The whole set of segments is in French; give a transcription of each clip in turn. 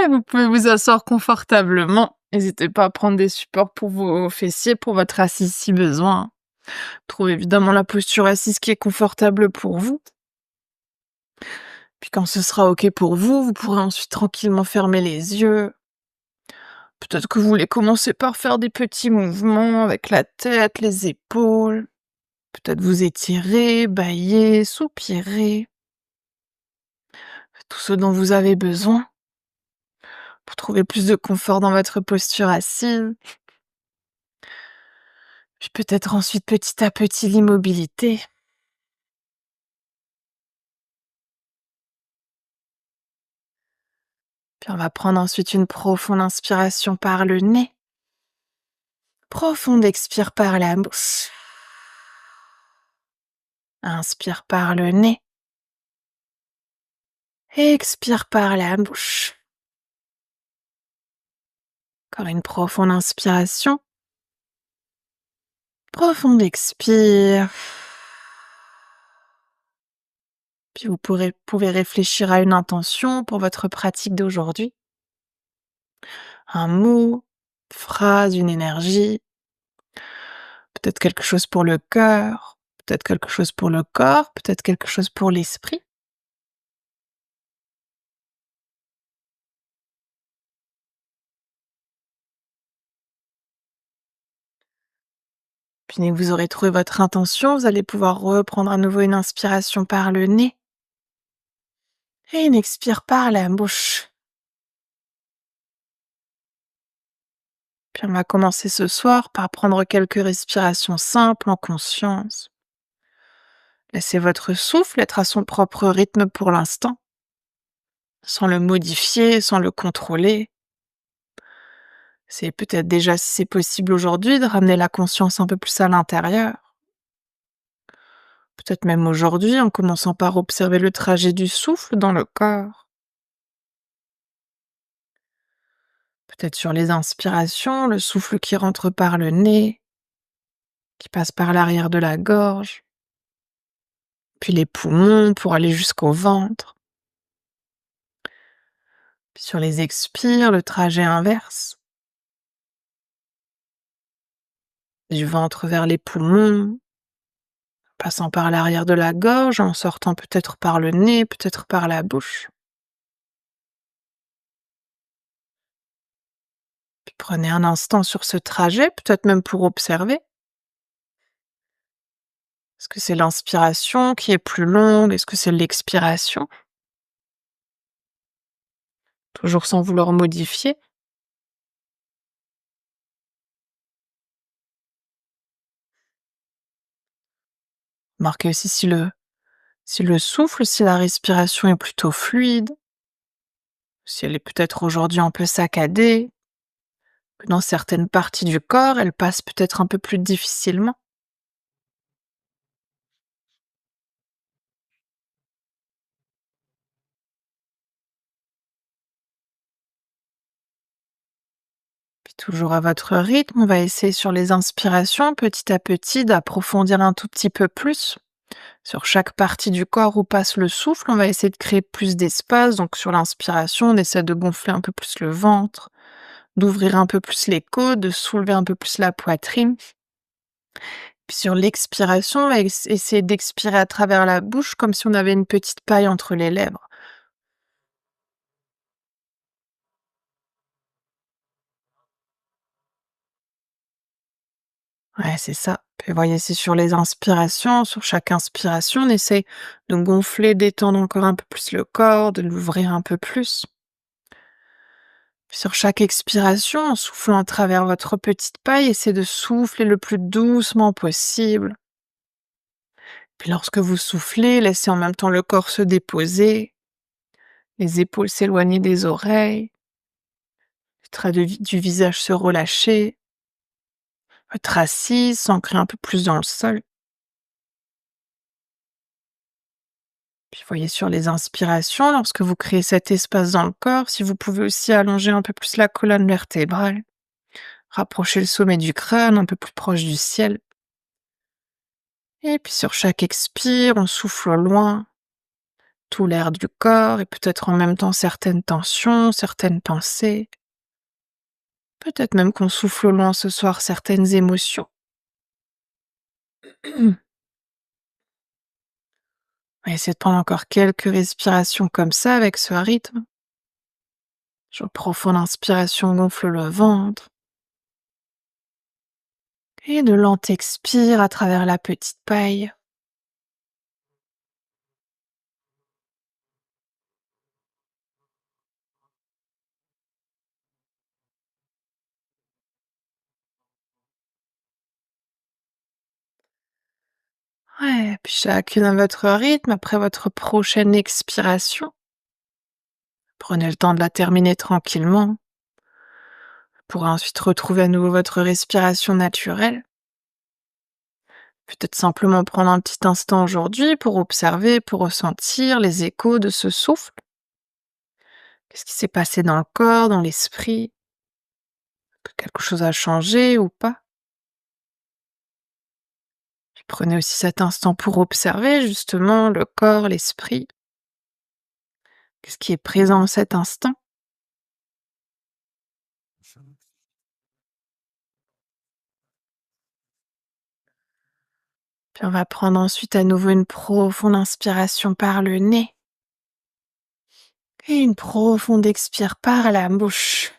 et vous pouvez vous asseoir confortablement. N'hésitez pas à prendre des supports pour vos fessiers, pour votre assise si besoin. Trouvez évidemment la posture assise qui est confortable pour vous. Puis quand ce sera OK pour vous, vous pourrez ensuite tranquillement fermer les yeux. Peut-être que vous voulez commencer par faire des petits mouvements avec la tête, les épaules. Peut-être vous étirer, bâiller, soupirer. Tout ce dont vous avez besoin pour trouver plus de confort dans votre posture assise. Puis peut-être ensuite petit à petit l'immobilité. Puis on va prendre ensuite une profonde inspiration par le nez. Profonde expire par la bouche. Inspire par le nez. Expire par la bouche. Encore une profonde inspiration. Profonde expire. Puis vous pouvez réfléchir à une intention pour votre pratique d'aujourd'hui. Un mot, phrase, une énergie. Peut-être quelque chose pour le cœur, peut-être quelque chose pour le corps, peut-être quelque chose pour l'esprit. Puis dès que vous aurez trouvé votre intention, vous allez pouvoir reprendre à nouveau une inspiration par le nez et une expire par la bouche. Puis on va commencer ce soir par prendre quelques respirations simples en conscience. Laissez votre souffle être à son propre rythme pour l'instant, sans le modifier, sans le contrôler. C'est peut-être déjà, si c'est possible aujourd'hui, de ramener la conscience un peu plus à l'intérieur. Peut-être même aujourd'hui, en commençant par observer le trajet du souffle dans le corps. Peut-être sur les inspirations, le souffle qui rentre par le nez, qui passe par l'arrière de la gorge, puis les poumons pour aller jusqu'au ventre. Puis sur les expires, le trajet inverse, du ventre vers les poumons, passant par l'arrière de la gorge, en sortant peut-être par le nez, peut-être par la bouche. Puis prenez un instant sur ce trajet, peut-être même pour observer. Est-ce que c'est l'inspiration qui est plus longue? Est-ce que c'est l'expiration? Toujours sans vouloir modifier. Marquez aussi si le souffle, si la respiration est plutôt fluide, si elle est peut-être aujourd'hui un peu saccadée, que dans certaines parties du corps, elle passe peut-être un peu plus difficilement. Puis toujours à votre rythme, on va essayer sur les inspirations, petit à petit, d'approfondir un tout petit peu plus. Sur chaque partie du corps où passe le souffle, on va essayer de créer plus d'espace. Donc sur l'inspiration, on essaie de gonfler un peu plus le ventre, d'ouvrir un peu plus les côtes, de soulever un peu plus la poitrine. Puis sur l'expiration, on va essayer d'expirer à travers la bouche comme si on avait une petite paille entre les lèvres. Ouais, c'est ça. Puis voyez, c'est sur les inspirations, sur chaque inspiration, on essaie de gonfler, d'étendre encore un peu plus le corps, de l'ouvrir un peu plus. Puis sur chaque expiration, en soufflant à travers votre petite paille, essayez de souffler le plus doucement possible. Puis lorsque vous soufflez, laissez en même temps le corps se déposer, les épaules s'éloigner des oreilles, les traits du visage se relâcher, votre assise s'ancrer un peu plus dans le sol. Puis voyez sur les inspirations, lorsque vous créez cet espace dans le corps, si vous pouvez aussi allonger un peu plus la colonne vertébrale, rapprocher le sommet du crâne un peu plus proche du ciel. Et puis sur chaque expire, on souffle au loin, tout l'air du corps et peut-être en même temps certaines tensions, certaines pensées. Peut-être même qu'on souffle au loin ce soir certaines émotions. On va essayer de prendre encore quelques respirations comme ça avec ce rythme. Une profonde inspiration gonfle le ventre et de lente expire à travers la petite paille. Ouais, puis chacune à votre rythme, après votre prochaine expiration, prenez le temps de la terminer tranquillement pour ensuite retrouver à nouveau votre respiration naturelle. Peut-être simplement prendre un petit instant aujourd'hui pour observer, pour ressentir les échos de ce souffle. Qu'est-ce qui s'est passé dans le corps, dans l'esprit? Quelque chose a changé ou pas? Puis prenez aussi cet instant pour observer justement le corps, l'esprit. Qu'est-ce qui est présent en cet instant? Puis on va prendre ensuite à nouveau une profonde inspiration par le nez et une profonde expire par la bouche.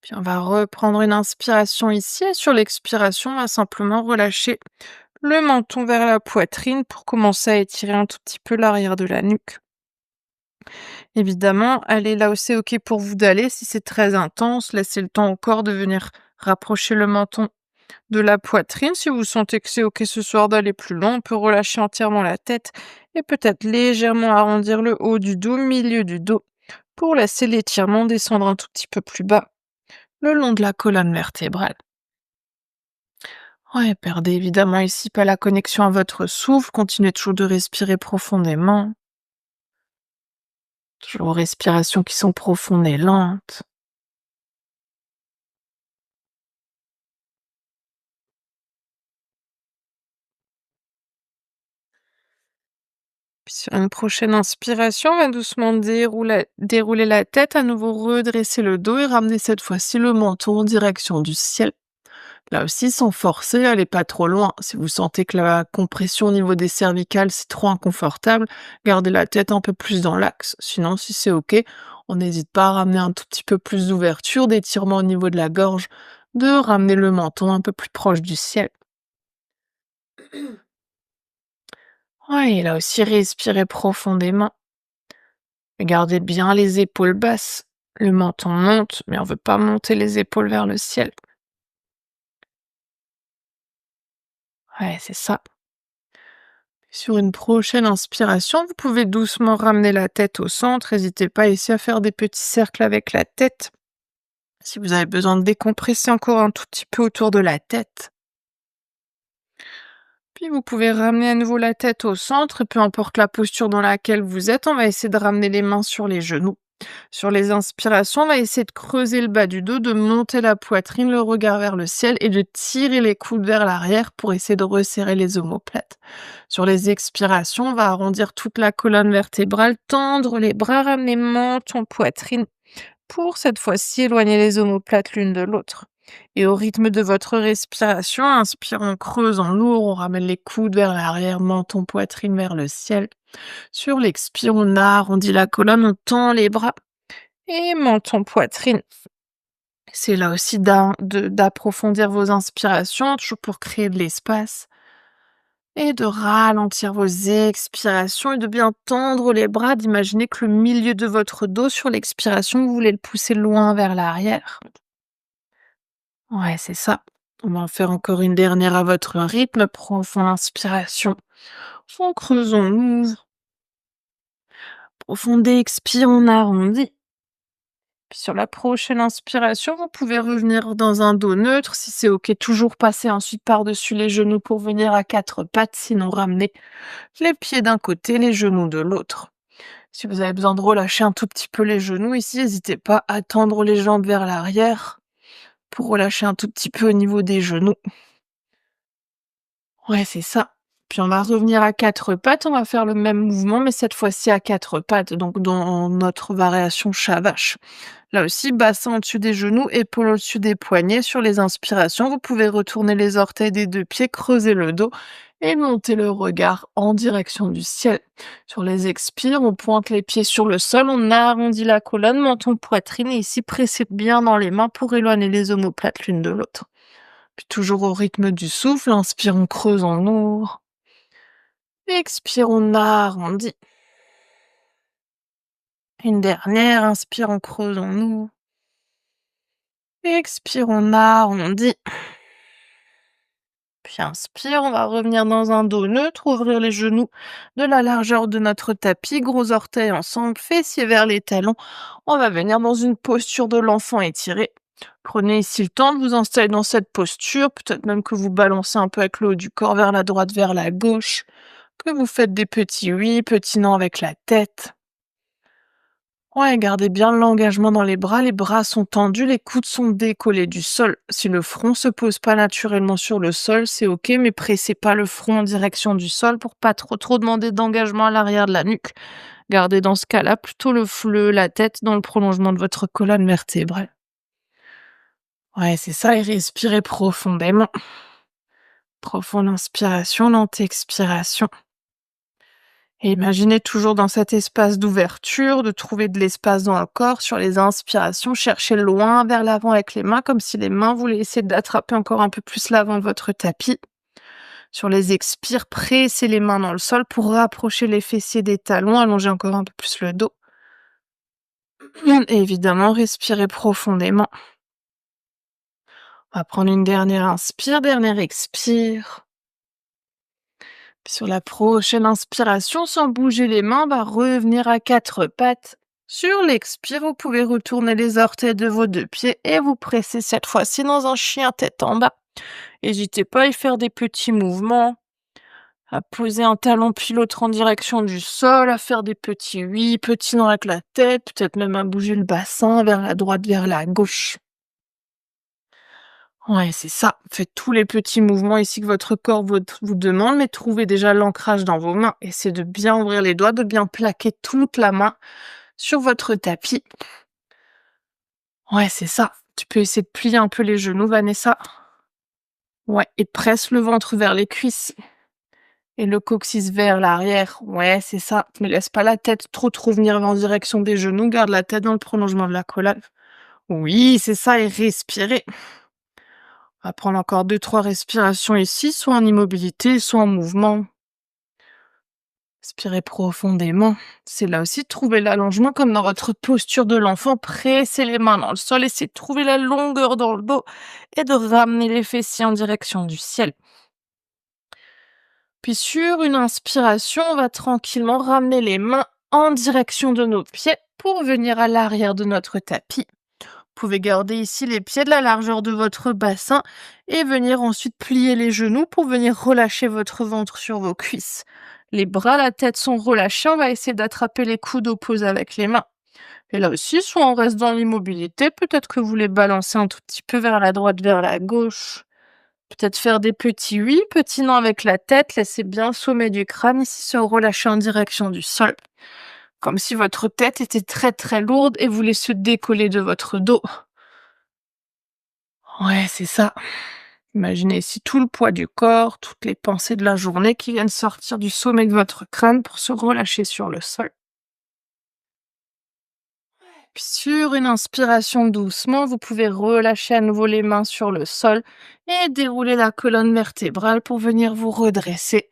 Puis on va reprendre une inspiration ici et sur l'expiration, on va simplement relâcher le menton vers la poitrine pour commencer à étirer un tout petit peu l'arrière de la nuque. Évidemment, allez là où c'est OK pour vous d'aller. Si c'est très intense, laissez le temps au corps de venir rapprocher le menton de la poitrine. Si vous sentez que c'est OK ce soir d'aller plus loin, on peut relâcher entièrement la tête et peut-être légèrement arrondir le haut du dos, milieu du dos, pour laisser l'étirement descendre un tout petit peu plus bas, le long de la colonne vertébrale. Ouais, perdez évidemment ici pas la connexion à votre souffle, continuez toujours de respirer profondément. Toujours respirations qui sont profondes et lentes. Puis sur une prochaine inspiration, on va doucement dérouler la tête, à nouveau redresser le dos et ramener cette fois-ci le menton en direction du ciel. Là aussi, sans forcer, allez pas trop loin. Si vous sentez que la compression au niveau des cervicales, c'est trop inconfortable, gardez la tête un peu plus dans l'axe. Sinon, si c'est OK, on n'hésite pas à ramener un tout petit peu plus d'ouverture, d'étirement au niveau de la gorge, de ramener le menton un peu plus proche du ciel. Ouais, et là aussi, respirez profondément. Gardez bien les épaules basses. Le menton monte, mais on veut pas monter les épaules vers le ciel. Ouais, c'est ça. Sur une prochaine inspiration, vous pouvez doucement ramener la tête au centre. N'hésitez pas ici à faire des petits cercles avec la tête. Si vous avez besoin de décompresser encore un tout petit peu autour de la tête. Puis vous pouvez ramener à nouveau la tête au centre, et peu importe la posture dans laquelle vous êtes, on va essayer de ramener les mains sur les genoux. Sur les inspirations, on va essayer de creuser le bas du dos, de monter la poitrine, le regard vers le ciel et de tirer les coudes vers l'arrière pour essayer de resserrer les omoplates. Sur les expirations, on va arrondir toute la colonne vertébrale, tendre les bras, ramener menton, poitrine pour cette fois-ci éloigner les omoplates l'une de l'autre. Et au rythme de votre respiration, inspire, on creuse en lourd, on ramène les coudes vers l'arrière, menton, poitrine vers le ciel. Sur l'expire, on arrondit la colonne, on tend les bras et menton, poitrine. C'est là aussi d'approfondir vos inspirations, toujours pour créer de l'espace. Et de ralentir vos expirations et de bien tendre les bras, d'imaginer que le milieu de votre dos sur l'expiration, vous voulez le pousser loin vers l'arrière. Ouais, c'est ça. On va en faire encore une dernière à votre rythme. Profonde inspiration. On creuse, on ouvre. Profonde expire, on arrondit. Puis sur la prochaine inspiration, vous pouvez revenir dans un dos neutre. Si c'est OK, toujours passer ensuite par-dessus les genoux pour venir à quatre pattes. Sinon, ramenez les pieds d'un côté, les genoux de l'autre. Si vous avez besoin de relâcher un tout petit peu les genoux ici, n'hésitez pas à tendre les jambes vers l'arrière pour relâcher un tout petit peu au niveau des genoux. Ouais, c'est ça. Puis on va revenir à 4 pattes, on va faire le même mouvement, mais cette fois-ci à 4 pattes, donc dans notre variation chat-vache. Là aussi, bassin au-dessus des genoux, épaules au-dessus des poignets. Sur les inspirations, vous pouvez retourner les orteils des deux pieds, creuser le dos et monter le regard en direction du ciel. Sur les expires, on pointe les pieds sur le sol, on arrondit la colonne, menton, poitrine et ici, pressez bien dans les mains pour éloigner les omoplates l'une de l'autre. Puis toujours au rythme du souffle, inspire, on creuse, on ouvre. Expire, on arrondit. Une dernière, inspire, on creuse, on ouvre. Expire, on arrondit. Puis inspire, on va revenir dans un dos neutre, ouvrir les genoux de la largeur de notre tapis, gros orteils ensemble, fessiers vers les talons. On va venir dans une posture de l'enfant étiré. Prenez ici le temps de vous installer dans cette posture, peut-être même que vous balancez un peu avec le haut du corps vers la droite, vers la gauche, que vous faites des petits oui, petits non avec la tête. Ouais, gardez bien l'engagement dans les bras sont tendus, les coudes sont décollés du sol. Si le front se pose pas naturellement sur le sol, c'est ok, mais pressez pas le front en direction du sol pour pas trop demander d'engagement à l'arrière de la nuque. Gardez dans ce cas-là plutôt la tête dans le prolongement de votre colonne vertébrale. Ouais, c'est ça, et respirez profondément. Profonde inspiration, lente expiration. Et imaginez toujours dans cet espace d'ouverture, de trouver de l'espace dans le corps. Sur les inspirations, cherchez loin vers l'avant avec les mains, comme si les mains voulaient essayer d'attraper encore un peu plus l'avant de votre tapis. Sur les expires, pressez les mains dans le sol pour rapprocher les fessiers des talons, allongez encore un peu plus le dos. Et évidemment, respirez profondément. On va prendre une dernière inspire, dernière expire. Puis sur la prochaine inspiration, sans bouger les mains, on va revenir à 4 pattes. Sur l'expire, vous pouvez retourner les orteils de vos deux pieds et vous presser cette fois-ci dans un chien tête en bas. N'hésitez pas à y faire des petits mouvements, à poser un talon puis l'autre en direction du sol, à faire des petits oui, petits non avec la tête, peut-être même à bouger le bassin vers la droite, vers la gauche. Ouais, c'est ça. Faites tous les petits mouvements ici que votre corps vous demande, mais trouvez déjà l'ancrage dans vos mains. Essayez de bien ouvrir les doigts, de bien plaquer toute la main sur votre tapis. Ouais, c'est ça. Tu peux essayer de plier un peu les genoux, Vanessa. Ouais, et presse le ventre vers les cuisses et le coccyx vers l'arrière. Ouais, c'est ça. Ne laisse pas la tête trop venir en direction des genoux. Garde la tête dans le prolongement de la colonne. Oui, c'est ça, et respirez. On va prendre encore 2-3 respirations ici, soit en immobilité, soit en mouvement. Expirez profondément. C'est là aussi de trouver l'allongement comme dans votre posture de l'enfant. Pressez les mains dans le sol, essayez de trouver la longueur dans le dos et de ramener les fessiers en direction du ciel. Puis sur une inspiration, on va tranquillement ramener les mains en direction de nos pieds pour venir à l'arrière de notre tapis. Vous pouvez garder ici les pieds de la largeur de votre bassin et venir ensuite plier les genoux pour venir relâcher votre ventre sur vos cuisses. Les bras, la tête sont relâchés, on va essayer d'attraper les coudes opposés avec les mains. Et là aussi, soit on reste dans l'immobilité, peut-être que vous les balancez un tout petit peu vers la droite, vers la gauche. Peut-être faire des petits oui, petits non avec la tête, laissez bien le sommet du crâne ici se relâcher en direction du sol. Comme si votre tête était très lourde et voulait se décoller de votre dos. Ouais, c'est ça. Imaginez ici tout le poids du corps, toutes les pensées de la journée qui viennent sortir du sommet de votre crâne pour se relâcher sur le sol. Puis sur une inspiration doucement, vous pouvez relâcher à nouveau les mains sur le sol et dérouler la colonne vertébrale pour venir vous redresser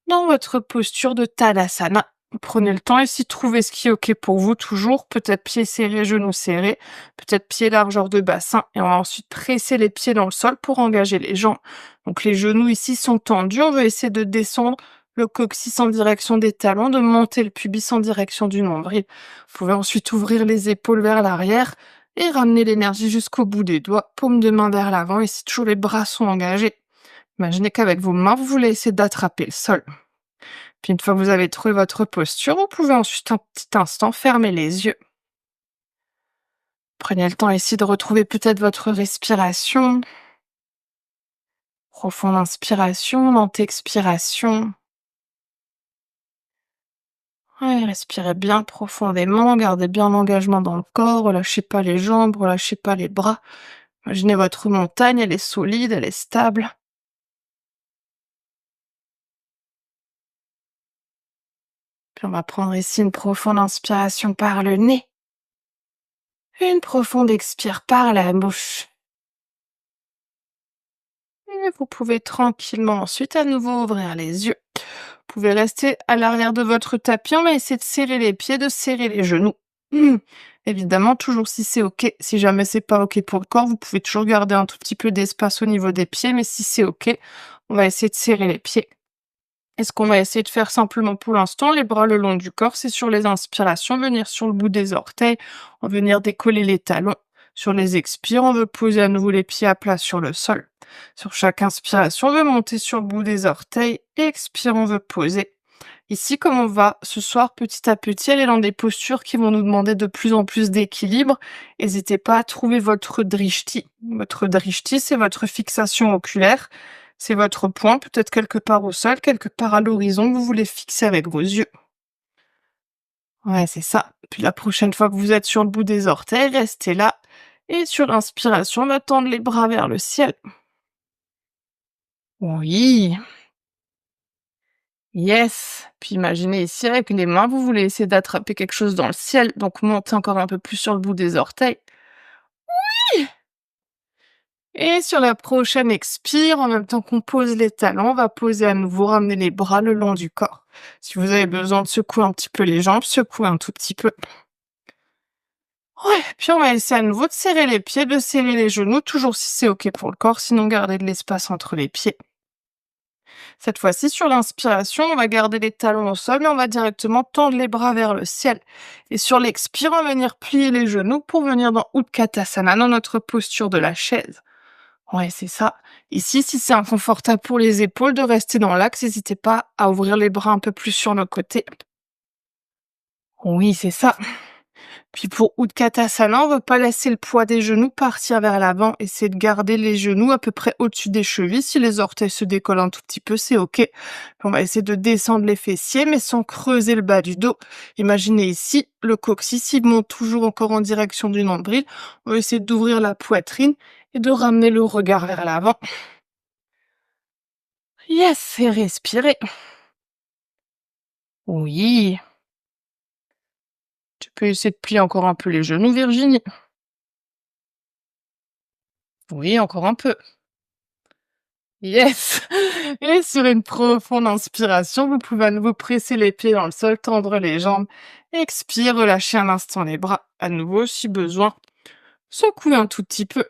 dans votre posture de Tadasana. Prenez le temps ici de trouver ce qui est OK pour vous toujours. Peut-être pieds serrés, genoux serrés, peut-être pieds largeur de bassin. Et on va ensuite presser les pieds dans le sol pour engager les jambes. Donc les genoux ici sont tendus. On va essayer de descendre le coccyx en direction des talons, de monter le pubis en direction du nombril. Vous pouvez ensuite ouvrir les épaules vers l'arrière et ramener l'énergie jusqu'au bout des doigts. Paume de main vers l'avant. Ici, toujours les bras sont engagés. Imaginez qu'avec vos mains, vous voulez essayer d'attraper le sol. Puis une fois que vous avez trouvé votre posture, vous pouvez ensuite un petit instant fermer les yeux. Prenez le temps ici de retrouver peut-être votre respiration. Profonde inspiration, lente expiration. Ouais, respirez bien profondément, gardez bien l'engagement dans le corps, relâchez pas les jambes, relâchez pas les bras. Imaginez votre montagne, elle est solide, elle est stable. Puis on va prendre ici une profonde inspiration par le nez, une profonde expire par la bouche. Et vous pouvez tranquillement ensuite à nouveau ouvrir les yeux. Vous pouvez rester à l'arrière de votre tapis, on va essayer de serrer les pieds, de serrer les genoux. Hmm. Évidemment, toujours si c'est ok. Si jamais c'est pas ok pour le corps, vous pouvez toujours garder un tout petit peu d'espace au niveau des pieds, mais si c'est ok, on va essayer de serrer les pieds. Et ce qu'on va essayer de faire simplement pour l'instant, les bras le long du corps, c'est sur les inspirations, venir sur le bout des orteils, on va venir décoller les talons. Sur les expires, on veut poser à nouveau les pieds à plat sur le sol. Sur chaque inspiration, on veut monter sur le bout des orteils, et expire, on veut poser. Ici, comme on va ce soir petit à petit aller dans des postures qui vont nous demander de plus en plus d'équilibre, n'hésitez pas à trouver votre drishti. Votre drishti, c'est votre fixation oculaire. C'est votre point, peut-être quelque part au sol, quelque part à l'horizon, que vous voulez fixer avec vos yeux. Ouais, c'est ça. Puis la prochaine fois que vous êtes sur le bout des orteils, restez là. Et sur l'inspiration, on va tendre les bras vers le ciel. Oui, yes. Puis imaginez ici avec les mains, vous voulez essayer d'attraper quelque chose dans le ciel, donc montez encore un peu plus sur le bout des orteils. Et sur la prochaine expire, en même temps qu'on pose les talons, on va poser à nouveau, ramener les bras le long du corps. Si vous avez besoin de secouer un petit peu les jambes, secouez un tout petit peu. Ouais, puis on va essayer à nouveau de serrer les pieds, de serrer les genoux, toujours si c'est ok pour le corps, sinon gardez de l'espace entre les pieds. Cette fois-ci, sur l'inspiration, on va garder les talons au sol, mais on va directement tendre les bras vers le ciel. Et sur l'expire, on va venir plier les genoux pour venir dans Utkatasana, dans notre posture de la chaise. Ouais, c'est ça. Ici, si c'est inconfortable pour les épaules de rester dans l'axe, n'hésitez pas à ouvrir les bras un peu plus sur le côté. Oui, c'est ça. Puis pour Utkatasana, on ne veut pas laisser le poids des genoux partir vers l'avant. Essayez de garder les genoux à peu près au-dessus des chevilles. Si les orteils se décollent un tout petit peu, c'est ok. Puis on va essayer de descendre les fessiers, mais sans creuser le bas du dos. Imaginez ici, le coccyx, il monte toujours encore en direction du nombril. On va essayer d'ouvrir la poitrine et de ramener le regard vers l'avant. Yes, et respirez. Oui. Tu peux essayer de plier encore un peu les genoux, Virginie. Oui, encore un peu. Yes! Et sur une profonde inspiration, vous pouvez à nouveau presser les pieds dans le sol, tendre les jambes. Expire, relâchez un instant les bras. À nouveau, si besoin, secouez un tout petit peu.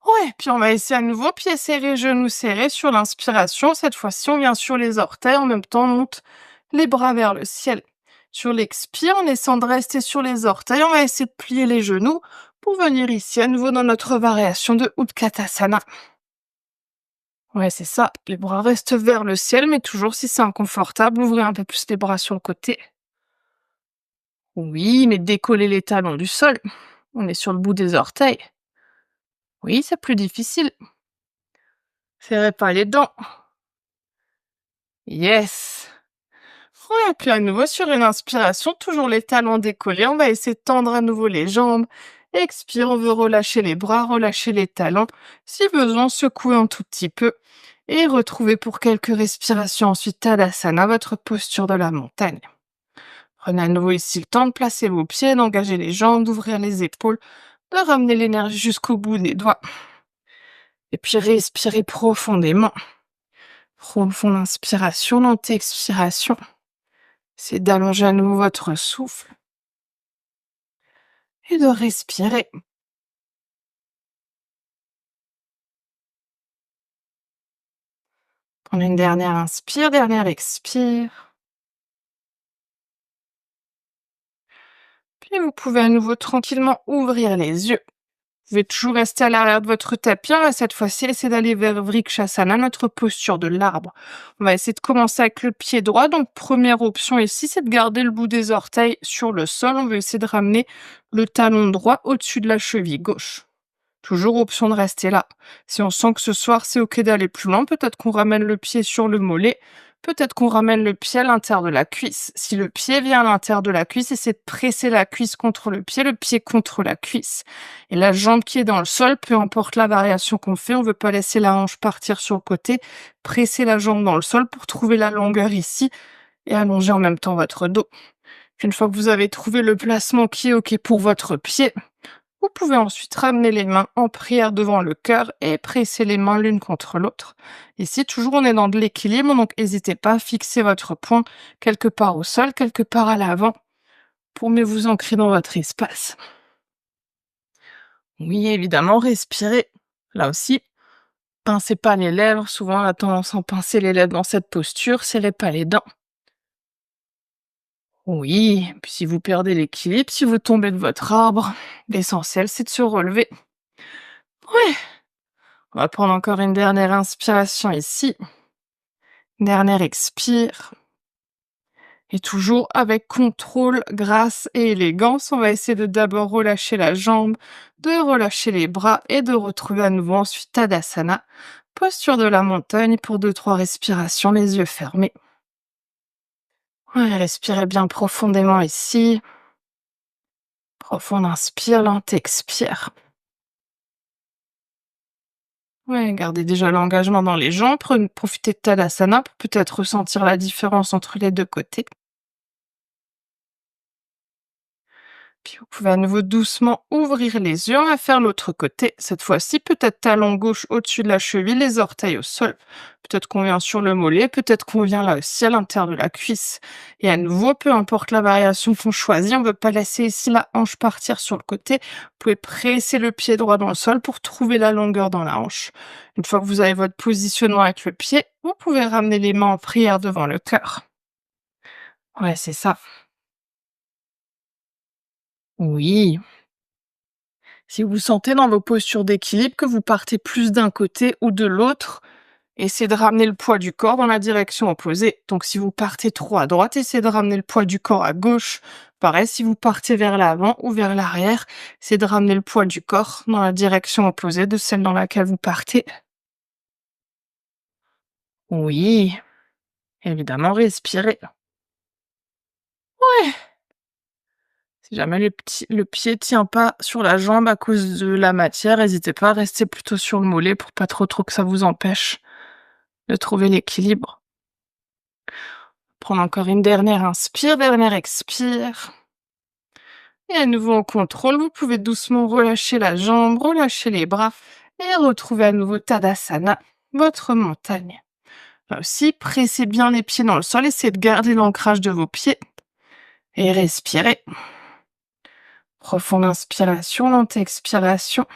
Ouais, puis on va essayer à nouveau, pieds serrés, genoux serrés sur l'inspiration. Cette fois-ci, on vient sur les orteils, en même temps, on monte les bras vers le ciel. Sur l'expire, on essaie de rester sur les orteils, on va essayer de plier les genoux pour venir ici à nouveau dans notre variation de Utkatasana. Ouais, c'est ça. Les bras restent vers le ciel, mais toujours si c'est inconfortable, ouvrez un peu plus les bras sur le côté. Oui, mais décollez les talons du sol. On est sur le bout des orteils. Oui, c'est plus difficile. Serrez pas les dents. Yes. Ouais, puis à nouveau sur une inspiration, toujours les talons décollés. On va essayer de tendre à nouveau les jambes. Expire, on veut relâcher les bras, relâcher les talons. Si besoin, secouez un tout petit peu. Et retrouvez pour quelques respirations ensuite Tadasana, votre posture de la montagne. Prenez à nouveau ici le temps de placer vos pieds, d'engager les jambes, d'ouvrir les épaules, de ramener l'énergie jusqu'au bout des doigts. Et puis respirez profondément. Profonde inspiration, lente expiration. C'est d'allonger à nouveau votre souffle et de respirer. Prenez une dernière inspire, dernière expire. Puis vous pouvez à nouveau tranquillement ouvrir les yeux. Vous pouvez toujours rester à l'arrière de votre tapis. On va cette fois-ci essayer d'aller vers Vrikshasana, notre posture de l'arbre. On va essayer de commencer avec le pied droit. Donc, première option ici, c'est de garder le bout des orteils sur le sol. On va essayer de ramener le talon droit au-dessus de la cheville gauche. Toujours option de rester là. Si on sent que ce soir c'est ok d'aller plus loin, peut-être qu'on ramène le pied sur le mollet, peut-être qu'on ramène le pied à l'intérieur de la cuisse. Si le pied vient à l'intérieur de la cuisse, essayez de presser la cuisse contre le pied contre la cuisse. Et la jambe qui est dans le sol, peu importe la variation qu'on fait, on veut pas laisser la hanche partir sur le côté, presser la jambe dans le sol pour trouver la longueur ici et allonger en même temps votre dos. Puis une fois que vous avez trouvé le placement qui est ok pour votre pied, vous pouvez ensuite ramener les mains en prière devant le cœur et presser les mains l'une contre l'autre. Ici, toujours on est dans de l'équilibre, donc n'hésitez pas à fixer votre poing quelque part au sol, quelque part à l'avant, pour mieux vous ancrer dans votre espace. Oui, évidemment, respirez. Là aussi, pincez pas les lèvres. Souvent, on a tendance à pincer les lèvres dans cette posture, serrez pas les dents. Oui, puis si vous perdez l'équilibre, si vous tombez de votre arbre, l'essentiel c'est de se relever. Ouais, on va prendre encore une dernière inspiration ici. Dernière expire. Et toujours avec contrôle, grâce et élégance, on va essayer de d'abord relâcher la jambe, de relâcher les bras et de retrouver à nouveau ensuite Tadasana, posture de la montagne pour 2-3 respirations, les yeux fermés. Ouais, respirez bien profondément ici. Profond inspire, lente expire. Ouais, gardez déjà l'engagement dans les jambes, profitez de Tadasana pour peut-être ressentir la différence entre les deux côtés. Puis vous pouvez à nouveau doucement ouvrir les yeux, on va faire l'autre côté. Cette fois-ci, peut-être talon gauche au-dessus de la cheville, les orteils au sol. Peut-être qu'on vient sur le mollet, peut-être qu'on vient là aussi à l'intérieur de la cuisse. Et à nouveau, peu importe la variation qu'on choisit, on ne veut pas laisser ici la hanche partir sur le côté. Vous pouvez presser le pied droit dans le sol pour trouver la longueur dans la hanche. Une fois que vous avez votre positionnement avec le pied, vous pouvez ramener les mains en prière devant le cœur. Ouais, c'est ça. Oui. Si vous sentez dans vos postures d'équilibre que vous partez plus d'un côté ou de l'autre, essayez de ramener le poids du corps dans la direction opposée. Donc si vous partez trop à droite, essayez de ramener le poids du corps à gauche. Pareil, si vous partez vers l'avant ou vers l'arrière, essayez de ramener le poids du corps dans la direction opposée de celle dans laquelle vous partez. Oui, évidemment, respirez. Ouais. Si jamais le pied tient pas sur la jambe à cause de la matière, n'hésitez pas à rester plutôt sur le mollet pour pas trop que ça vous empêche de trouver l'équilibre. Prendre encore une dernière inspire, dernière expire. Et à nouveau en contrôle, vous pouvez doucement relâcher la jambe, relâcher les bras et retrouver à nouveau Tadasana, votre montagne. Là aussi, pressez bien les pieds dans le sol, essayez de garder l'ancrage de vos pieds et respirez. Profonde inspiration, lente expiration.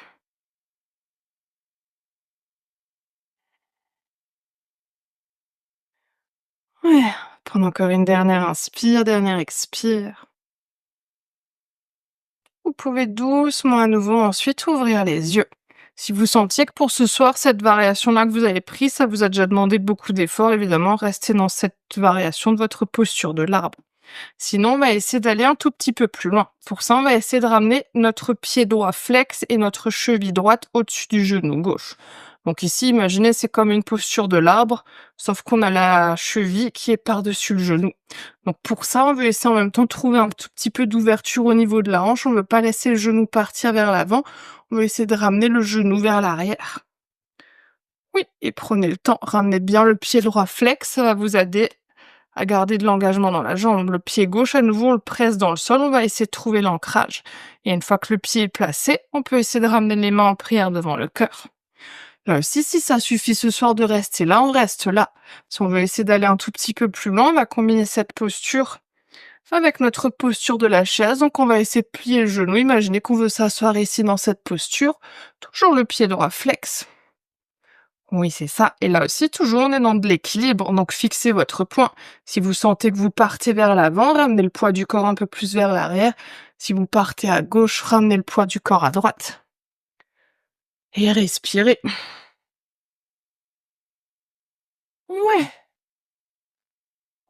Ouais, prendre encore une dernière inspire, dernière expire. Vous pouvez doucement à nouveau ensuite ouvrir les yeux. Si vous sentiez que pour ce soir, cette variation-là que vous avez prise, ça vous a déjà demandé beaucoup d'efforts, évidemment, restez dans cette variation de votre posture de l'arbre. Sinon, on va essayer d'aller un tout petit peu plus loin. Pour ça, on va essayer de ramener notre pied droit flex et notre cheville droite au-dessus du genou gauche. Donc ici, imaginez, c'est comme une posture de l'arbre, sauf qu'on a la cheville qui est par-dessus le genou. Donc pour ça, on veut essayer en même temps de trouver un tout petit peu d'ouverture au niveau de la hanche. On ne veut pas laisser le genou partir vers l'avant. On veut essayer de ramener le genou vers l'arrière. Oui, et prenez le temps. Ramenez bien le pied droit flex, ça va vous aider à garder de l'engagement dans la jambe. Le pied gauche, à nouveau, on le presse dans le sol. On va essayer de trouver l'ancrage. Et une fois que le pied est placé, on peut essayer de ramener les mains en prière devant le cœur. Là aussi, si ça suffit ce soir de rester là, on reste là. Si on veut essayer d'aller un tout petit peu plus loin, on va combiner cette posture avec notre posture de la chaise. Donc, on va essayer de plier le genou. Imaginez qu'on veut s'asseoir ici dans cette posture. Toujours le pied droit flex. Oui, c'est ça. Et là aussi, toujours, on est dans de l'équilibre. Donc, fixez votre poing. Si vous sentez que vous partez vers l'avant, ramenez le poids du corps un peu plus vers l'arrière. Si vous partez à gauche, ramenez le poids du corps à droite. Et respirez. Ouais.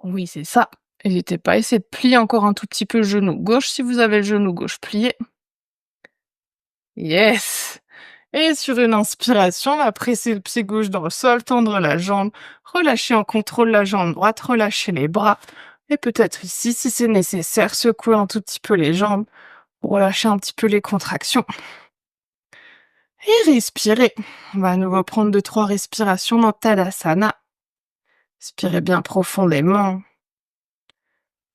Oui, c'est ça. N'hésitez pas à essayer de plier encore un tout petit peu le genou gauche si vous avez le genou gauche plié. Yes! Et sur une inspiration, on va presser le pied gauche dans le sol, tendre la jambe, relâcher en contrôle la jambe droite, relâcher les bras. Et peut-être ici, si c'est nécessaire, secouer un tout petit peu les jambes pour relâcher un petit peu les contractions. Et respirer. On va à nouveau prendre 2-3 respirations dans Tadasana. Inspirez bien profondément.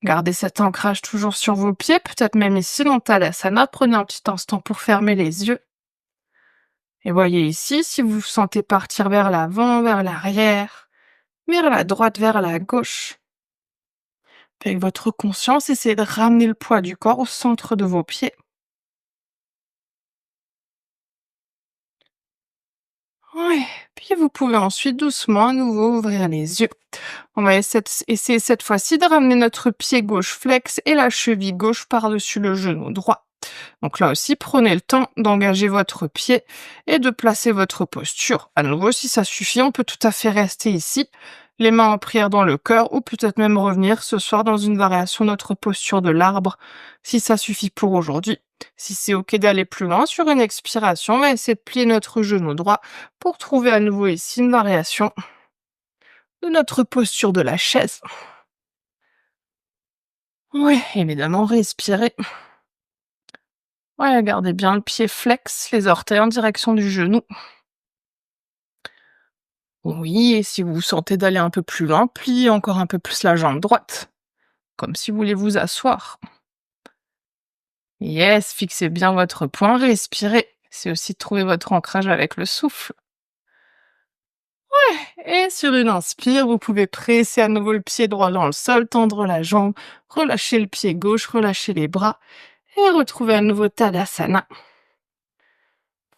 Gardez cet ancrage toujours sur vos pieds, peut-être même ici dans Tadasana. Prenez un petit instant pour fermer les yeux. Et voyez ici, si vous vous sentez partir vers l'avant, vers l'arrière, vers la droite, vers la gauche. Avec votre conscience, essayez de ramener le poids du corps au centre de vos pieds. Ouais. Puis vous pouvez ensuite doucement à nouveau ouvrir les yeux. On va essayer cette fois-ci de ramener notre pied gauche flex et la cheville gauche par-dessus le genou droit. Donc là aussi, prenez le temps d'engager votre pied et de placer votre posture. À nouveau, si ça suffit, on peut tout à fait rester ici, les mains en prière dans le cœur, ou peut-être même revenir ce soir dans une variation de notre posture de l'arbre, si ça suffit pour aujourd'hui. Si c'est ok d'aller plus loin, sur une expiration, on va essayer de plier notre genou droit pour trouver à nouveau ici une variation de notre posture de la chaise. Ouais, évidemment, respirez. Ouais, gardez bien le pied flex, les orteils en direction du genou. Oui, et si vous vous sentez d'aller un peu plus loin, pliez encore un peu plus la jambe droite, comme si vous voulez vous asseoir. Yes, fixez bien votre poing, respirez. C'est aussi de trouver votre ancrage avec le souffle. Et sur une inspire, vous pouvez presser à nouveau le pied droit dans le sol, tendre la jambe, relâcher le pied gauche, relâcher les bras et retrouver à nouveau Tadasana.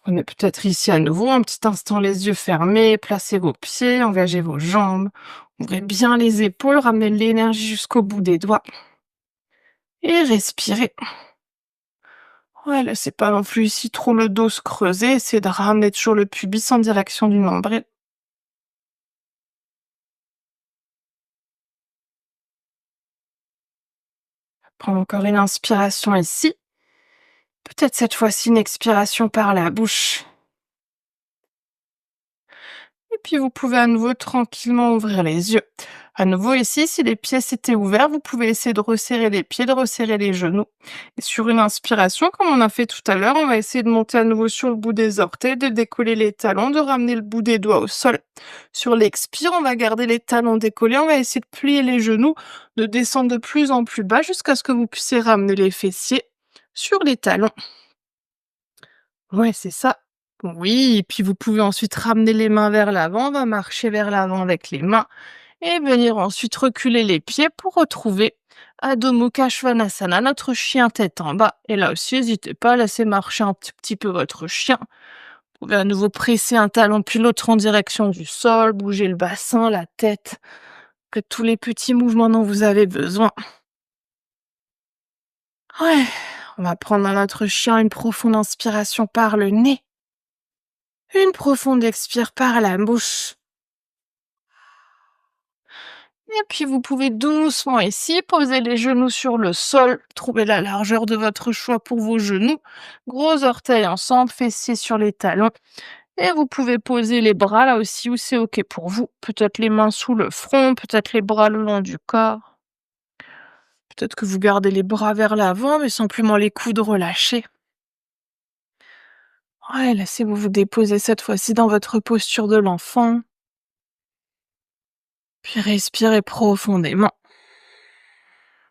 Prenez peut-être ici à nouveau un petit instant les yeux fermés, placez vos pieds, engagez vos jambes, ouvrez bien les épaules, ramenez l'énergie jusqu'au bout des doigts et respirez. Ouais, laissez pas non plus ici trop le dos se creuser, essayez de ramener toujours le pubis en direction du nombril. Prends encore une inspiration ici. Peut-être cette fois-ci une expiration par la bouche. Et puis vous pouvez à nouveau tranquillement ouvrir les yeux. À nouveau ici, si les pieds s'étaient ouverts, vous pouvez essayer de resserrer les pieds, de resserrer les genoux. Et sur une inspiration, comme on a fait tout à l'heure, on va essayer de monter à nouveau sur le bout des orteils, de décoller les talons, de ramener le bout des doigts au sol. Sur l'expire, on va garder les talons décollés, on va essayer de plier les genoux, de descendre de plus en plus bas jusqu'à ce que vous puissiez ramener les fessiers sur les talons. Ouais, c'est ça. Oui, et puis vous pouvez ensuite ramener les mains vers l'avant, on va marcher vers l'avant avec les mains et venir ensuite reculer les pieds pour retrouver Adho Mukha Svanasana, notre chien tête en bas. Et là aussi, n'hésitez pas à laisser marcher un petit peu votre chien. Vous pouvez à nouveau presser un talon puis l'autre en direction du sol, bouger le bassin, la tête, faites tous les petits mouvements dont vous avez besoin. Ouais, on va prendre à notre chien une profonde inspiration par le nez. Une profonde expire par la bouche. Et puis vous pouvez doucement ici poser les genoux sur le sol, trouver la largeur de votre choix pour vos genoux, gros orteils ensemble, fessiers sur les talons. Et vous pouvez poser les bras là aussi où c'est ok pour vous. Peut-être les mains sous le front, peut-être les bras le long du corps. Peut-être que vous gardez les bras vers l'avant, mais simplement les coudes relâchés. Ouais, laissez-vous vous déposer cette fois-ci dans votre posture de l'enfant. Puis respirez profondément.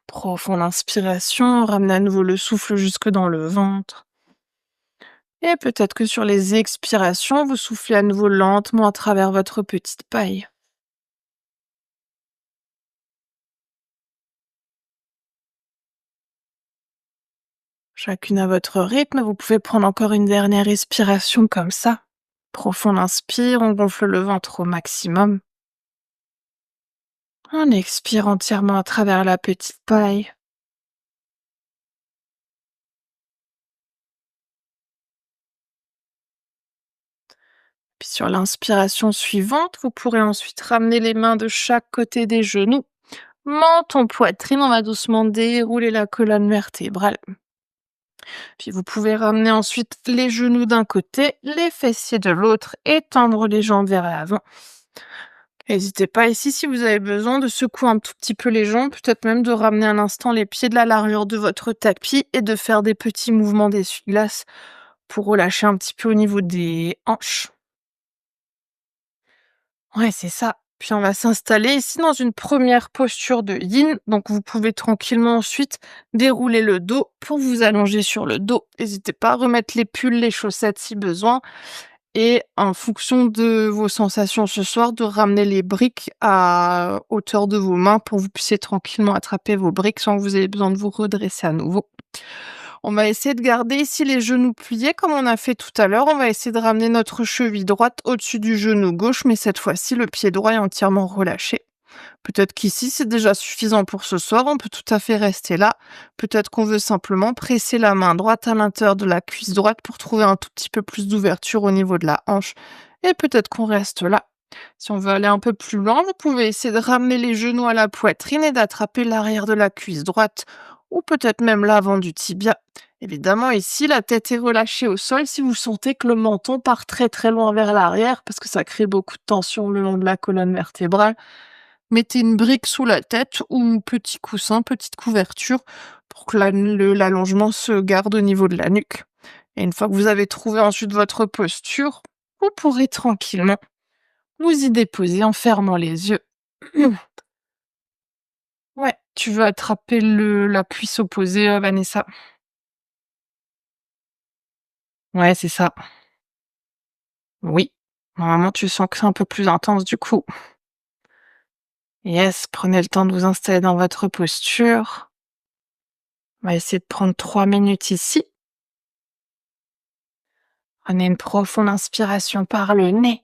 Profonde inspiration, ramenez à nouveau le souffle jusque dans le ventre. Et peut-être que sur les expirations, vous soufflez à nouveau lentement à travers votre petite paille. Chacune à votre rythme, vous pouvez prendre encore une dernière respiration comme ça. Profonde inspire, on gonfle le ventre au maximum. On expire entièrement à travers la petite paille. Puis sur l'inspiration suivante, vous pourrez ensuite ramener les mains de chaque côté des genoux. Menton, poitrine, on va doucement dérouler la colonne vertébrale. Puis vous pouvez ramener ensuite les genoux d'un côté, les fessiers de l'autre et tendre les jambes vers l'avant. N'hésitez pas ici, si vous avez besoin, de secouer un tout petit peu les jambes, peut-être même de ramener un instant les pieds de la largeur de votre tapis et de faire des petits mouvements d'essuie-glace pour relâcher un petit peu au niveau des hanches. Ouais, c'est ça. Puis on va s'installer ici dans une première posture de yin. Donc vous pouvez tranquillement ensuite dérouler le dos pour vous allonger sur le dos. N'hésitez pas à remettre les pulls, les chaussettes si besoin. Et en fonction de vos sensations ce soir, de ramener les briques à hauteur de vos mains pour que vous puissiez tranquillement attraper vos briques sans que vous ayez besoin de vous redresser à nouveau. On va essayer de garder ici les genoux pliés comme on a fait tout à l'heure. On va essayer de ramener notre cheville droite au-dessus du genou gauche, mais cette fois-ci, le pied droit est entièrement relâché. Peut-être qu'ici, c'est déjà suffisant pour ce soir. On peut tout à fait rester là. Peut-être qu'on veut simplement presser la main droite à l'intérieur de la cuisse droite pour trouver un tout petit peu plus d'ouverture au niveau de la hanche. Et peut-être qu'on reste là. Si on veut aller un peu plus loin, vous pouvez essayer de ramener les genoux à la poitrine et d'attraper l'arrière de la cuisse droite ou peut-être même l'avant du tibia. Évidemment, ici, la tête est relâchée au sol si vous sentez que le menton part très très loin vers l'arrière parce que ça crée beaucoup de tension le long de la colonne vertébrale. Mettez une brique sous la tête ou petit coussin, petite couverture pour que l'allongement se garde au niveau de la nuque. Et une fois que vous avez trouvé ensuite votre posture, vous pourrez tranquillement vous y déposer en fermant les yeux. Ouais, tu veux attraper la cuisse opposée, Vanessa? Ouais, c'est ça. Oui. Normalement, tu sens que c'est un peu plus intense du coup. Yes, prenez le temps de vous installer dans votre posture. On va essayer de prendre 3 minutes ici. Prenez une profonde inspiration par le nez.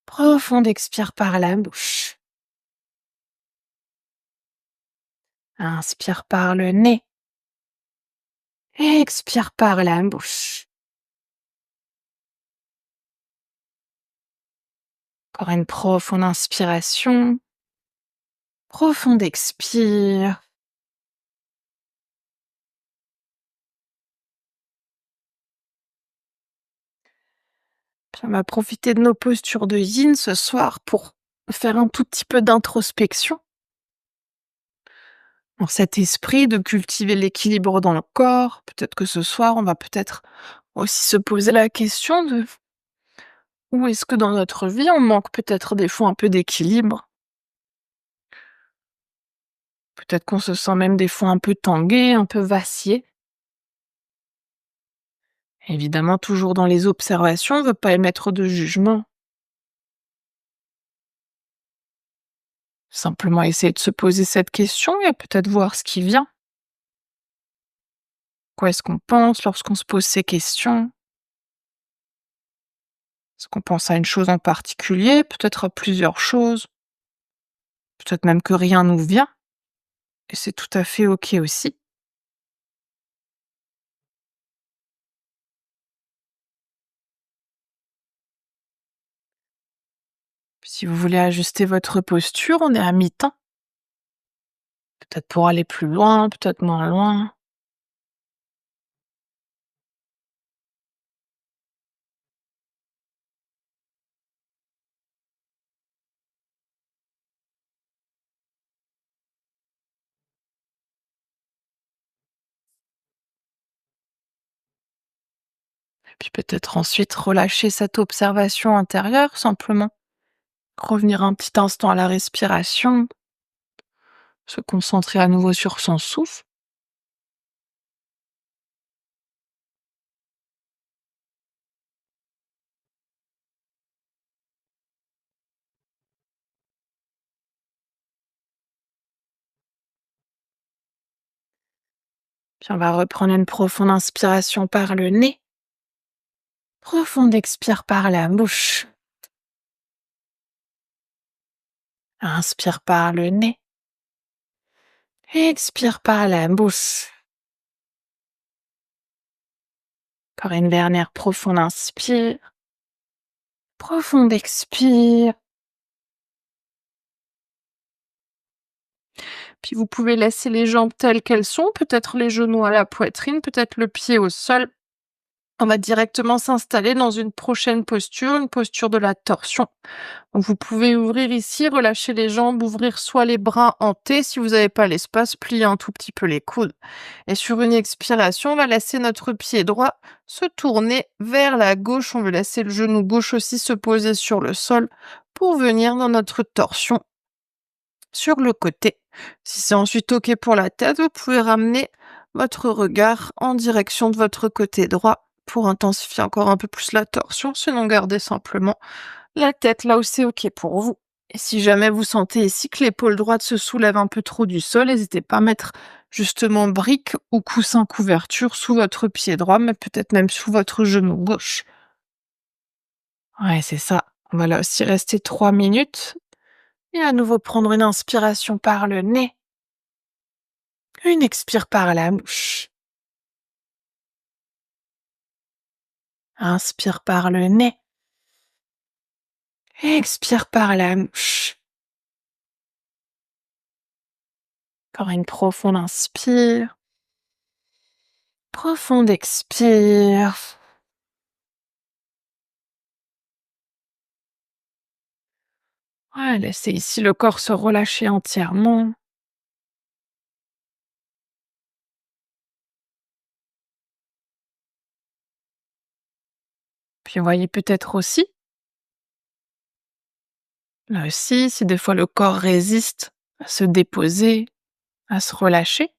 Profonde expire par la bouche. Inspire par le nez. Expire par la bouche. Encore une profonde inspiration. Profonde expire. Puis on va profiter de nos postures de yin ce soir pour faire un tout petit peu d'introspection. Dans cet esprit de cultiver l'équilibre dans le corps, peut-être que ce soir, on va peut-être aussi se poser la question de où est-ce que dans notre vie, on manque peut-être des fois un peu d'équilibre. Peut-être qu'on se sent même des fois un peu tangué, un peu vacillé. Évidemment, toujours dans les observations, on ne veut pas émettre de jugement. Simplement essayer de se poser cette question et peut-être voir ce qui vient. Quoi est-ce qu'on pense lorsqu'on se pose ces questions? Est-ce qu'on pense à une chose en particulier? Peut-être à plusieurs choses? Peut-être même que rien nous vient? Et c'est tout à fait OK aussi. Si vous voulez ajuster votre posture, on est à mi-temps. Peut-être pour aller plus loin, peut-être moins loin. Et puis peut-être ensuite relâcher cette observation intérieure, simplement. Revenir un petit instant à la respiration, se concentrer à nouveau sur son souffle. Puis on va reprendre une profonde inspiration par le nez. Profonde expire par la bouche. Inspire par le nez. Expire par la bouche. Encore une dernière profonde inspire. Profonde expire. Puis vous pouvez laisser les jambes telles qu'elles sont, peut-être les genoux à la poitrine, peut-être le pied au sol. On va directement s'installer dans une prochaine posture, une posture de la torsion. Donc vous pouvez ouvrir ici, relâcher les jambes, ouvrir soit les bras en T si vous n'avez pas l'espace, plier un tout petit peu les coudes. Et sur une expiration, on va laisser notre pied droit se tourner vers la gauche. On veut laisser le genou gauche aussi se poser sur le sol pour venir dans notre torsion sur le côté. Si c'est ensuite OK pour la tête, vous pouvez ramener votre regard en direction de votre côté droit pour intensifier encore un peu plus la torsion, sinon gardez simplement la tête là où c'est OK pour vous. Et si jamais vous sentez ici que l'épaule droite se soulève un peu trop du sol, n'hésitez pas à mettre justement brique ou coussin couverture sous votre pied droit, mais peut-être même sous votre genou gauche. Ouais, c'est ça. On va là aussi rester 3 minutes et à nouveau prendre une inspiration par le nez, une expire par la bouche. Inspire par le nez, expire par la bouche. Encore une profonde inspire, profonde expire. Ouais, laissez ici le corps se relâcher entièrement. Puis voyez peut-être aussi, là aussi, si des fois le corps résiste à se déposer, à se relâcher,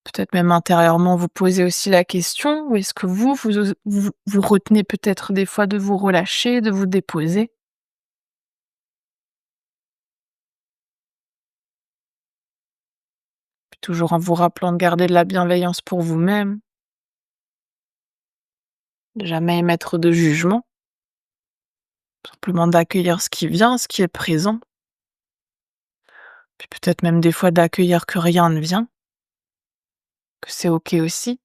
peut-être même intérieurement vous posez aussi la question, ou est-ce que vous retenez peut-être des fois de vous relâcher, de vous déposer? Puis toujours en vous rappelant de garder de la bienveillance pour vous-même, de jamais émettre de jugement, simplement d'accueillir ce qui vient, ce qui est présent, puis peut-être même des fois d'accueillir que rien ne vient, que c'est OK aussi.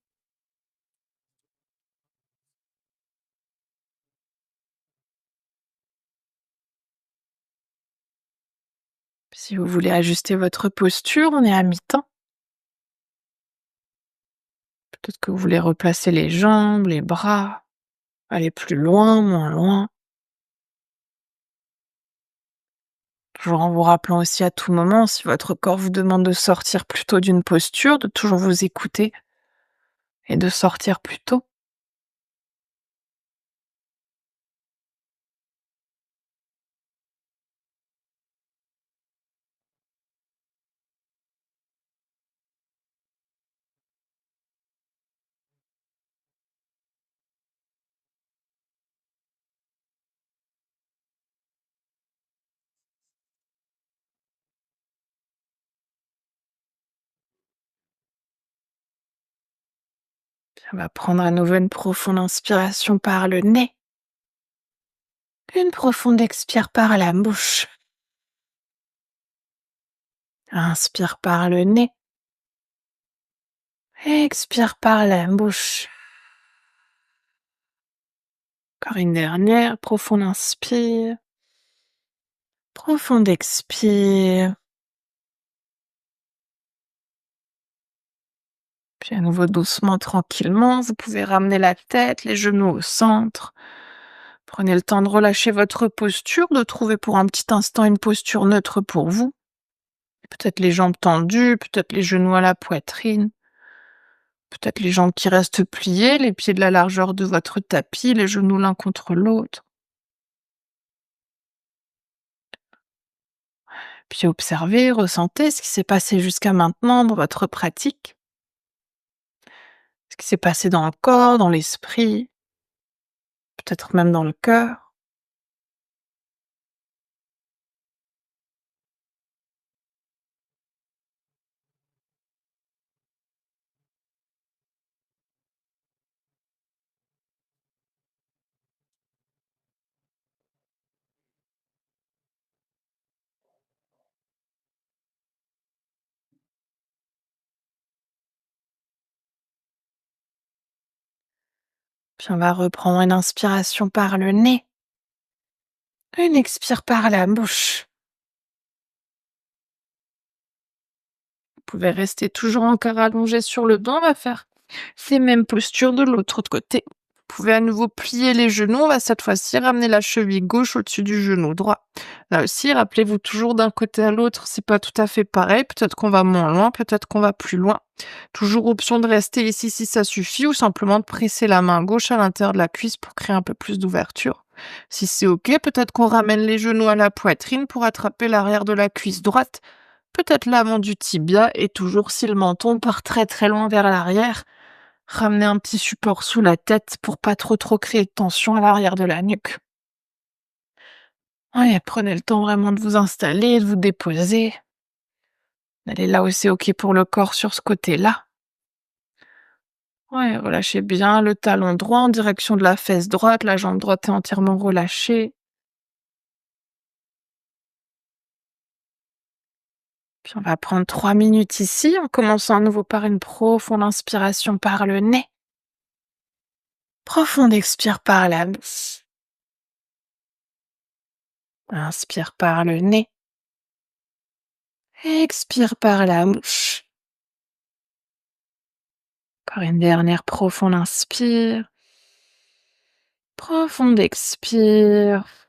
Si vous voulez ajuster votre posture, on est à mi-temps. Peut-être que vous voulez replacer les jambes, les bras, aller plus loin, moins loin. Toujours en vous rappelant aussi à tout moment, si votre corps vous demande de sortir plutôt d'une posture, de toujours vous écouter et de sortir plus tôt. Puis on va prendre à nouveau une profonde inspiration par le nez, une profonde expire par la bouche. Inspire par le nez, expire par la bouche. Encore une dernière, profonde inspire, profonde expire. Puis à nouveau doucement, tranquillement, vous pouvez ramener la tête, les genoux au centre. Prenez le temps de relâcher votre posture, de trouver pour un petit instant une posture neutre pour vous. Peut-être les jambes tendues, peut-être les genoux à la poitrine, peut-être les jambes qui restent pliées, les pieds de la largeur de votre tapis, les genoux l'un contre l'autre. Puis observez, ressentez ce qui s'est passé jusqu'à maintenant dans votre pratique, ce qui s'est passé dans le corps, dans l'esprit, peut-être même dans le cœur. Puis on va reprendre une inspiration par le nez, une expire par la bouche. pouvez rester toujours encore allongé sur le dos, on va faire les mêmes postures de l'autre côté. Vous pouvez à nouveau plier les genoux, on va cette fois-ci ramener la cheville gauche au-dessus du genou droit. Là aussi, rappelez-vous toujours d'un côté à l'autre, c'est pas tout à fait pareil, peut-être qu'on va moins loin, peut-être qu'on va plus loin. Toujours option de rester ici si ça suffit ou simplement de presser la main gauche à l'intérieur de la cuisse pour créer un peu plus d'ouverture. Si c'est OK, peut-être qu'on ramène les genoux à la poitrine pour attraper l'arrière de la cuisse droite, peut-être l'avant du tibia et toujours si le menton part très très loin vers l'arrière, ramenez un petit support sous la tête pour pas trop créer de tension à l'arrière de la nuque. Ouais, prenez le temps vraiment de vous installer, de vous déposer. Allez là où c'est OK pour le corps sur ce côté-là. Ouais, relâchez bien le talon droit en direction de la fesse droite, la jambe droite est entièrement relâchée. Puis on va prendre 3 minutes ici, en commençant à nouveau par une profonde inspiration par le nez. Profonde expire par la bouche. Inspire par le nez. Expire par la bouche. Encore une dernière profonde inspire. Profonde expire.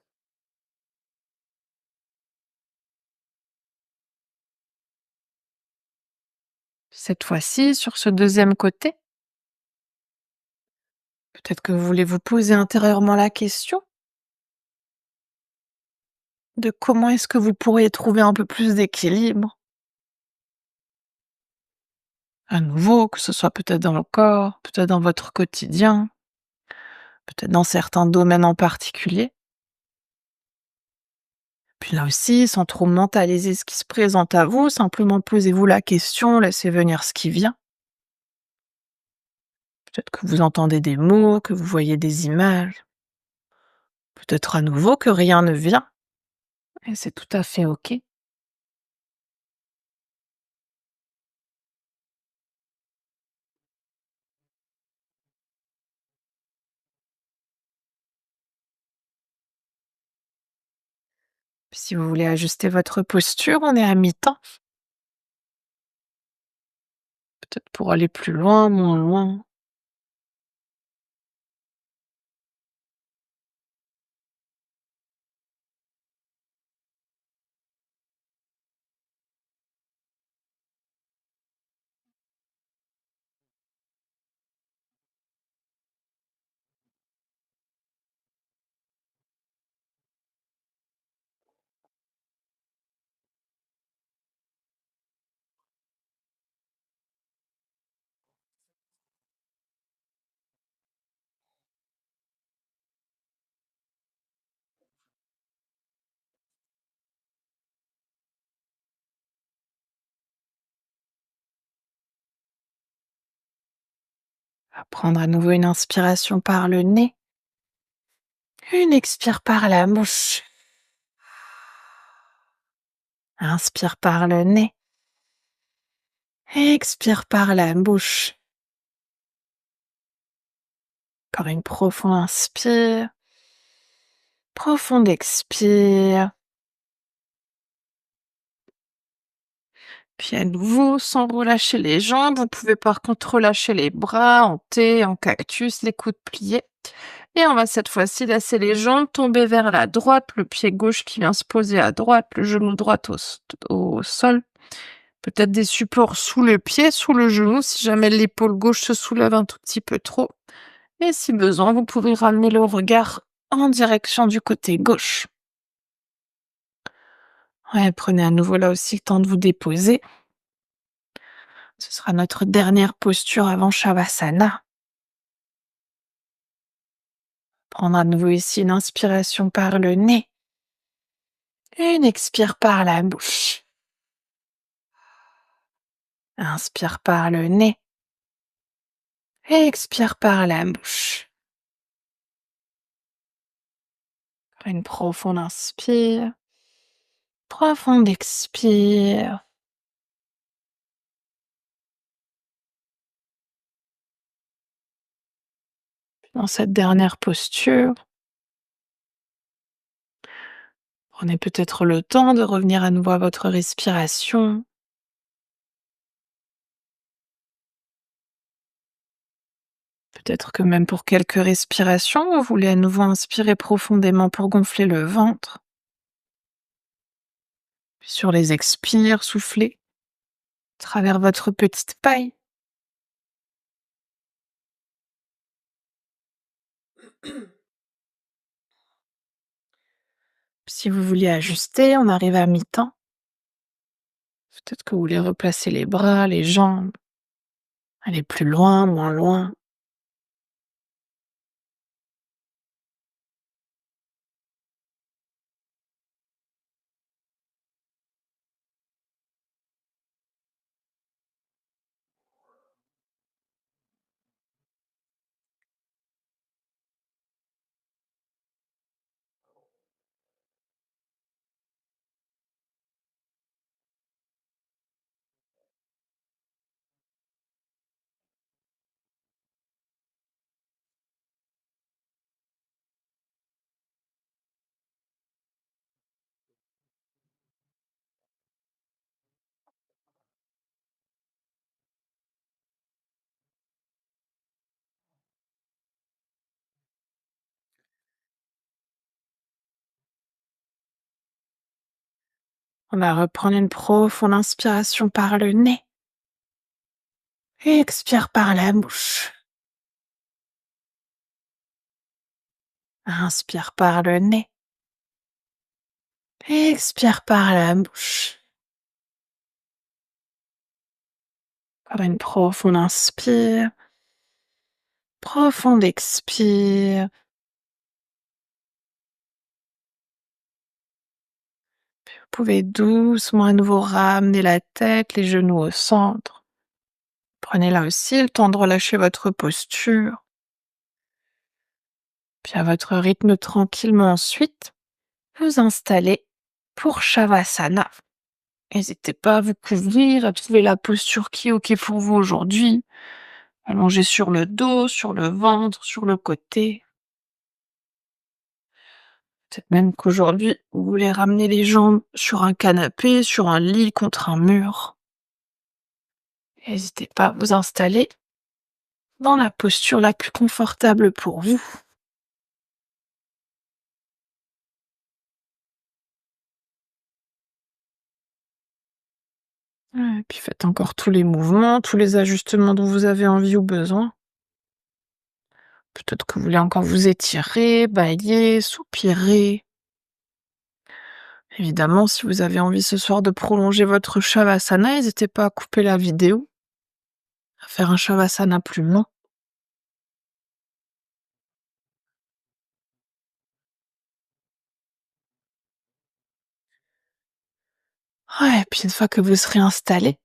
Cette fois-ci, sur ce deuxième côté, peut-être que vous voulez vous poser intérieurement la question de comment est-ce que vous pourriez trouver un peu plus d'équilibre. À nouveau, que ce soit peut-être dans le corps, peut-être dans votre quotidien, peut-être dans certains domaines en particulier. Puis là aussi, sans trop mentaliser ce qui se présente à vous, simplement posez-vous la question, laissez venir ce qui vient. Peut-être que vous entendez des mots, que vous voyez des images. Peut-être à nouveau que rien ne vient. Et c'est tout à fait OK. Puis si vous voulez ajuster votre posture, on est à mi-temps. Peut-être pour aller plus loin, moins loin. On va prendre à nouveau une inspiration par le nez. Une expire par la bouche. Inspire par le nez. Expire par la bouche. Encore une profonde inspire. Profonde expire. Puis à nouveau, sans relâcher les jambes, vous pouvez par contre relâcher les bras en T, en cactus, les coudes pliés. Et on va cette fois-ci laisser les jambes tomber vers la droite, le pied gauche qui vient se poser à droite, le genou droit au sol. Peut-être des supports sous le pied, sous le genou, si jamais l'épaule gauche se soulève un tout petit peu trop. Et si besoin, vous pouvez ramener le regard en direction du côté gauche. Ouais, prenez à nouveau là aussi le temps de vous déposer. Ce sera notre dernière posture avant Shavasana. Prendre à nouveau ici une inspiration par le nez. Une expire par la bouche. Inspire par le nez. Expire par la bouche. Une profonde inspire. Profonde expire. Dans cette dernière posture, prenez peut-être le temps de revenir à nouveau à votre respiration. Peut-être que même pour quelques respirations, vous voulez à nouveau inspirer profondément pour gonfler le ventre. Puis sur les expires, soufflez à travers votre petite paille. Si vous voulez ajuster, on arrive à mi-temps. Peut-être que vous voulez replacer les bras, les jambes, aller plus loin, moins loin. On va reprendre une profonde inspiration par le nez et expire par la bouche. Inspire par le nez et expire par la bouche. Encore une profonde inspire, profonde expire. Vous pouvez doucement à nouveau ramener la tête, les genoux au centre. Prenez là aussi le temps de relâcher votre posture. Puis à votre rythme tranquillement ensuite, vous installez pour Shavasana. N'hésitez pas à vous couvrir, à trouver la posture qui est OK pour vous aujourd'hui. Allongé sur le dos, sur le ventre, sur le côté. Peut-être même qu'aujourd'hui, vous voulez ramener les jambes sur un canapé, sur un lit, contre un mur. N'hésitez pas à vous installer dans la posture la plus confortable pour vous. Ouais, et puis faites encore tous les mouvements, tous les ajustements dont vous avez envie ou besoin. Peut-être que vous voulez encore vous étirer, bâiller, soupirer. Évidemment, si vous avez envie ce soir de prolonger votre Shavasana, n'hésitez pas à couper la vidéo, à faire un Shavasana plus long. Ouais, et puis une fois que vous serez installé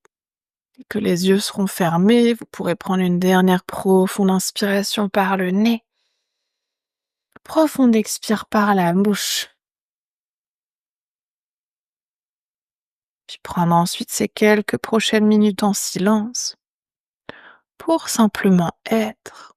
et que les yeux seront fermés, vous pourrez prendre une dernière profonde inspiration par le nez, profonde expire par la bouche, puis prendre ensuite ces quelques prochaines minutes en silence pour simplement être.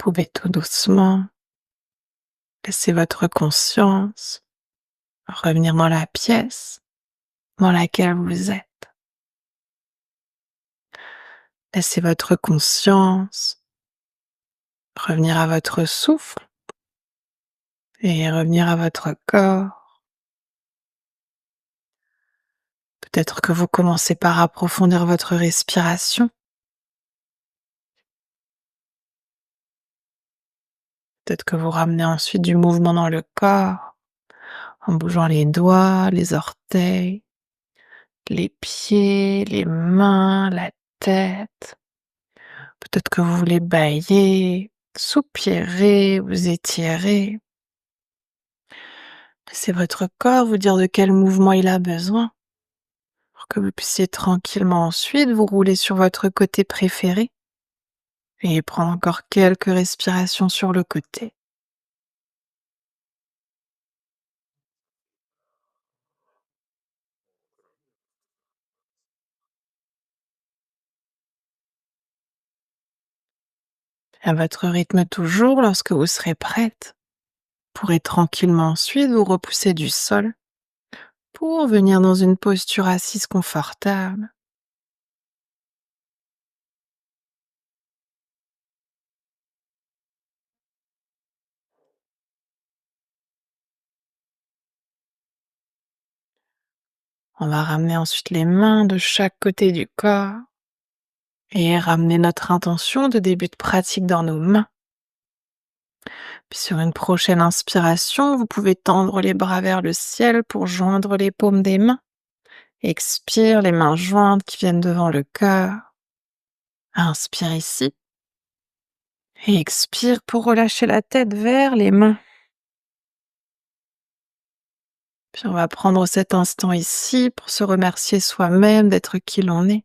pouvez tout doucement laisser votre conscience revenir dans la pièce dans laquelle vous êtes. Laissez votre conscience revenir à votre souffle et revenir à votre corps. Peut-être que vous commencez par approfondir votre respiration. Peut-être que vous ramenez ensuite du mouvement dans le corps, en bougeant les doigts, les orteils, les pieds, les mains, la tête. Peut-être que vous voulez bâiller, soupirer, vous étirer. Laissez votre corps vous dire de quel mouvement il a besoin pour que vous puissiez tranquillement ensuite vous rouler sur votre côté préféré et prendre encore quelques respirations sur le côté. À votre rythme toujours, lorsque vous serez prête, vous pourrez tranquillement ensuite vous repousser du sol pour venir dans une posture assise confortable. On va ramener ensuite les mains de chaque côté du corps et ramener notre intention de début de pratique dans nos mains. Puis sur une prochaine inspiration, vous pouvez tendre les bras vers le ciel pour joindre les paumes des mains. Expire, les mains jointes qui viennent devant le cœur. Inspire ici et expire pour relâcher la tête vers les mains. Puis on va prendre cet instant ici pour se remercier soi-même d'être qui l'on est.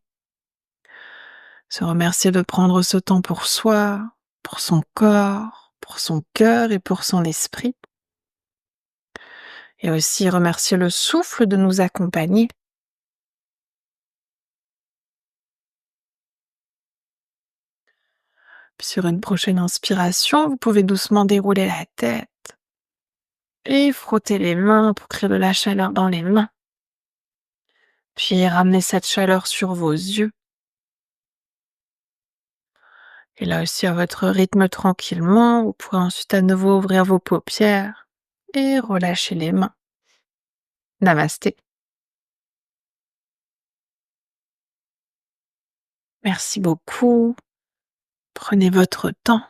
Se remercier de prendre ce temps pour soi, pour son corps, pour son cœur et pour son esprit. Et aussi remercier le souffle de nous accompagner. Puis sur une prochaine inspiration, vous pouvez doucement dérouler la tête et frotter les mains pour créer de la chaleur dans les mains. Puis ramener cette chaleur sur vos yeux. Et là aussi, à votre rythme tranquillement, vous pourrez ensuite à nouveau ouvrir vos paupières et relâcher les mains. Namasté. Merci beaucoup. Prenez votre temps.